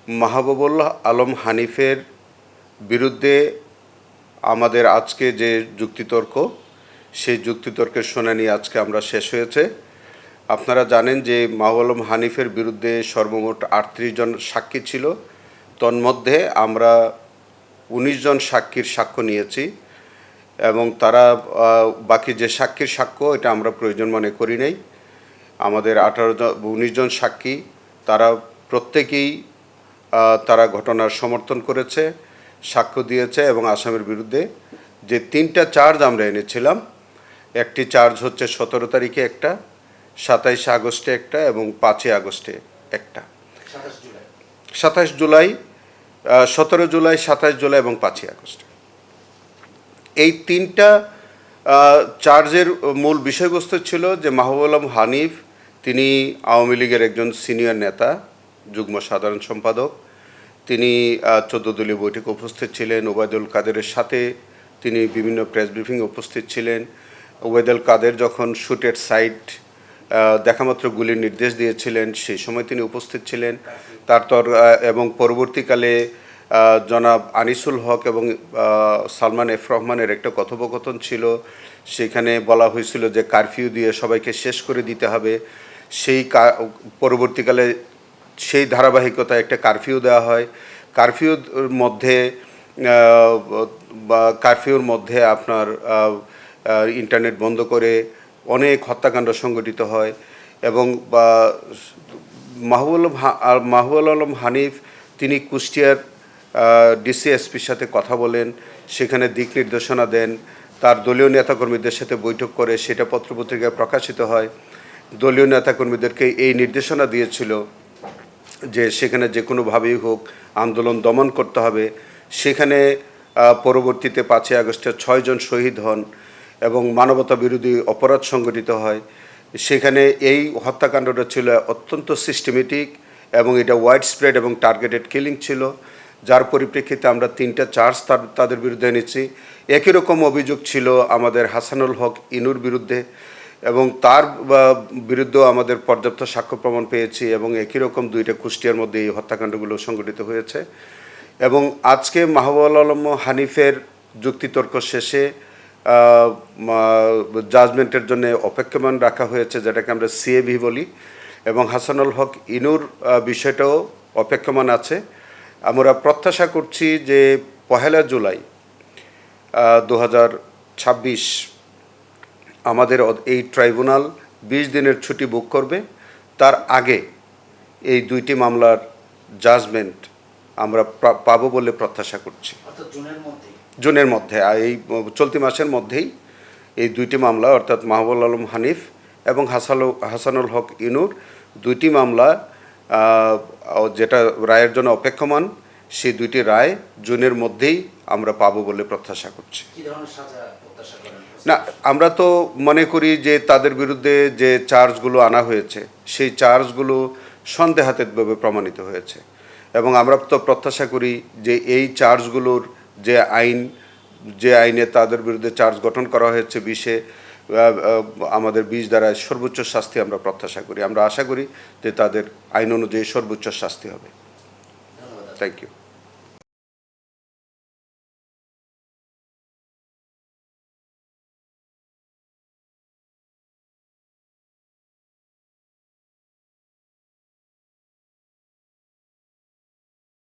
মাহবুবুল আলম হানিফের বিরুদ্ধে আমাদের আজকে যে যুক্তিতর্ক, সেই যুক্তিতর্কের শুনানি আজকে আমরা শেষ হয়েছে। আপনারা জানেন যে মাহবুবুল আলম হানিফের বিরুদ্ধে সর্বমোট 38 জন সাক্ষী ছিল। তন্মধ্যে আমরা 19 জন সাক্ষীর সাক্ষ্য নিয়েছি এবং তারা বাকি যে সাক্ষীর সাক্ষ্য এটা আমরা প্রয়োজন মনে করি নাই। আমাদের 19 জন সাক্ষী তারা প্রত্যেকেই তারা ঘটনার সমর্থন করেছে, সাক্ষ্য দিয়েছে এবং আসামির বিরুদ্ধে যে 3টা চার্জ আমরা এনেছিলাম, একটি চার্জ হচ্ছে 17 তারিখে একটা, 27 আগস্টে একটা এবং 5 আগস্টে একটা। 27 জুলাই, 17 জুলাই, 27 জুলাই এবং 5 আগস্ট। এই 3টা চার্জের মূল বিষয়বস্তু ছিল যে মাহবুবুল আলম হানিফ তিনি আওয়ামী লীগের একজন সিনিয়র নেতা, যুগ্ম সাধারণ সম্পাদক। তিনি 14 দলীয় বৈঠকে উপস্থিত ছিলেন। ওবায়দুল কাদেরের সাথে তিনি বিভিন্ন প্রেস ব্রিফিংয়ে উপস্থিত ছিলেন। ওবায়দুল কাদের যখন শুটের সাইট দেখামাত্র গুলির নির্দেশ দিয়েছিলেন সেই সময় তিনি উপস্থিত ছিলেন। তারপর এবং পরবর্তীকালে জনাব আনিসুল হক এবং সালমান এফ রহমানের একটা কথোপকথন ছিল, সেখানে বলা হয়েছিল যে কারফিউ দিয়ে সবাইকে শেষ করে দিতে হবে। সেই পরবর্তীকালে সেই ধারাবাহিকতায় একটা কারফিউ দেওয়া হয়। কারফিউর মধ্যে আপনার ইন্টারনেট বন্ধ করে অনেক হত্যাকাণ্ড সংঘটিত হয় এবং মাহবুবুল আলম হানিফ তিনি কুষ্টিয়ার ডিসিএসপির সাথে কথা বলেন, সেখানে দিক নির্দেশনা দেন, তার দলীয় নেতাকর্মীদের সাথে বৈঠক করে সেটা পত্রপত্রিকায় প্রকাশিত হয়। দলীয় নেতাকর্মীদেরকে এই নির্দেশনা দিয়েছিল যে সেখানে যে কোনোভাবেই হোক আন্দোলন দমন করতে হবে। সেখানে পরবর্তীতে 5 আগস্টে 6 জন শহীদ হন এবং মানবতা বিরোধী অপরাধ সংঘটিত হয়। সেখানে এই হত্যাকাণ্ডটা ছিল অত্যন্ত সিস্টেমেটিক এবং এটা ওয়াইড স্প্রেড এবং টার্গেটেড কিলিং ছিল, যার পরিপ্রেক্ষিতে আমরা 3টা চার্জ তাদের বিরুদ্ধে এনেছি। একই রকম অভিযোগ ছিল আমাদের হাসানুল হক ইনুর বিরুদ্ধে এবং তার বিরুদ্ধেও আমাদের পর্যাপ্ত সাক্ষ্য প্রমাণ পেয়েছি এবং একই রকম 2টা কুষ্টিয়ার মধ্যে এই হত্যাকাণ্ডগুলো সংঘটিত হয়েছে। এবং আজকে মাহবুবুল আলম হানিফের যুক্তিতর্ক শেষে জাজমেন্টের জন্য অপেক্ষমান রাখা হয়েছে, যেটাকে আমরা সিএভি বলি, এবং হাসানুল হক ইনুর বিষয়টাও অপেক্ষমান আছে। আমরা প্রত্যাশা করছি যে 1 জুলাই 2026 আমাদের এই ট্রাইব্যুনাল 20 দিনের ছুটি বুক করবে। তার আগে এই 2টি মামলার জাজমেন্ট আমরা পাবো বলে প্রত্যাশা করছি। জুনের মধ্যে এই চলতি মাসের মধ্যেই এই 2টি মামলা অর্থাৎ মাহবুবুল আলম হানিফ এবং হাসানুল হক ইনুর 2টি মামলা যেটা রায়ের জন্য অপেক্ষমান, সেই 2টি রায় জুনের মধ্যেই আমরা পাবো বলে প্রত্যাশা করছি। না, আমরা তো মনে করি যে তাদের বিরুদ্ধে যে চার্জগুলো আনা হয়েছে সেই চার্জগুলো সন্দেহাতীতভাবে প্রমাণিত হয়েছে এবং আমরা তো প্রত্যাশা করি যে এই চার্জগুলোর যে আইনে তাদের বিরুদ্ধে চার্জ গঠন করা হয়েছে 20-এ আমাদের 20 দ্বারা সর্বোচ্চ শাস্তি আমরা প্রত্যাশা করি। আমরা আশা করি যে তাদের আইন অনুযায়ী সর্বোচ্চ শাস্তি হবে। Thank you.